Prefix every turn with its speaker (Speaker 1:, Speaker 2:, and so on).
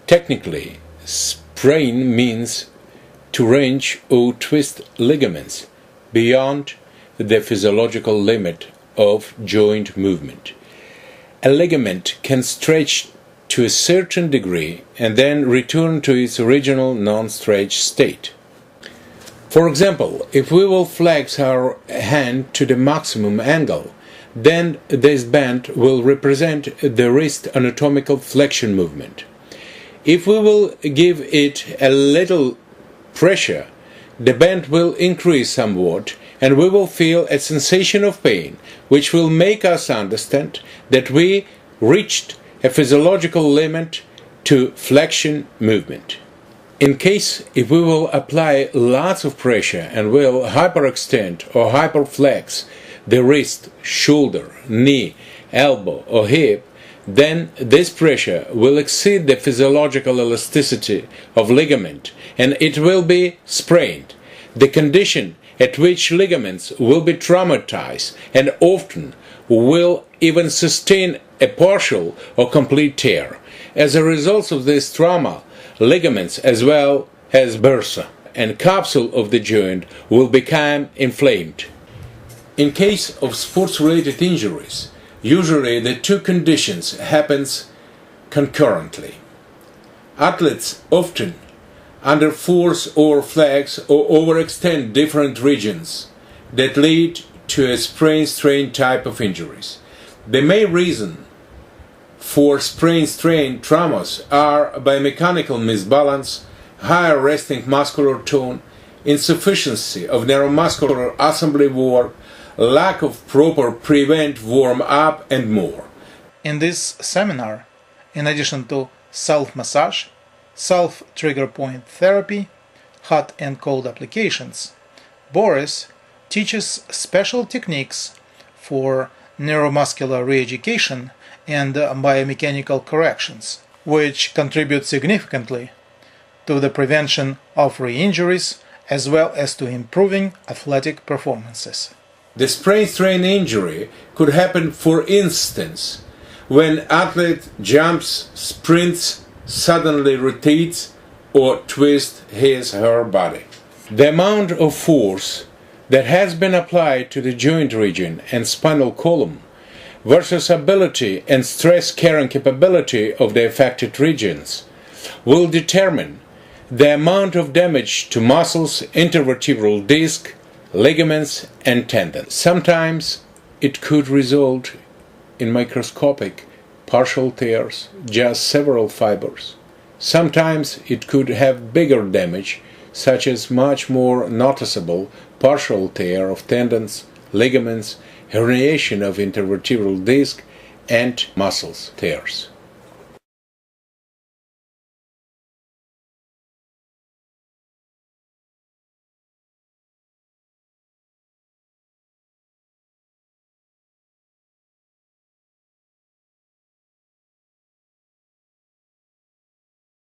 Speaker 1: Technically, sprain means to wrench or twist ligaments beyond the physiological limit of joint movement. A ligament can stretch to a certain degree and then return to its original non-stretch state. For example, if we will flex our hand to the maximum angle, then this bend will represent the wrist anatomical flexion movement. If we will give it a little pressure, the bend will increase somewhat and we will feel a sensation of pain, which will make us understand that we reached a physiological limit to flexion movement. In case if we will apply lots of pressure and will hyperextend or hyperflex the wrist, shoulder, knee, elbow or hip, then this pressure will exceed the physiological elasticity of ligament and it will be sprained, the condition at which ligaments will be traumatized and often will even sustain a partial or complete tear. As a result of this trauma, ligaments as well as bursa and capsule of the joint will become inflamed. In case of sports-related injuries, usually the two conditions happens concurrently. Athletes often underforce or flex or overextend different regions that lead to a sprain-strain type of injuries. The main reason for sprain-strain traumas are biomechanical misbalance, higher resting muscular tone, insufficiency of neuromuscular assembly work, lack of proper prevent warm-up, and more.
Speaker 2: In this seminar, in addition to self-massage, self-trigger point therapy, hot and cold applications, Boris teaches special techniques for neuromuscular re-education and biomechanical corrections, which contribute significantly to the prevention of re-injuries as well as to improving athletic performances.
Speaker 1: The sprain-strain injury could happen, for instance, when athlete jumps, sprints, suddenly rotates, or twists her body. The amount of force that has been applied to the joint region and spinal column versus ability and stress carrying capability of the affected regions will determine the amount of damage to muscles, intervertebral disc, ligaments, and tendons. Sometimes it could result in microscopic partial tears, just several fibers. Sometimes it could have bigger damage, such as much more noticeable partial tear of tendons, ligaments, herniation of intervertebral disc, and muscles tears.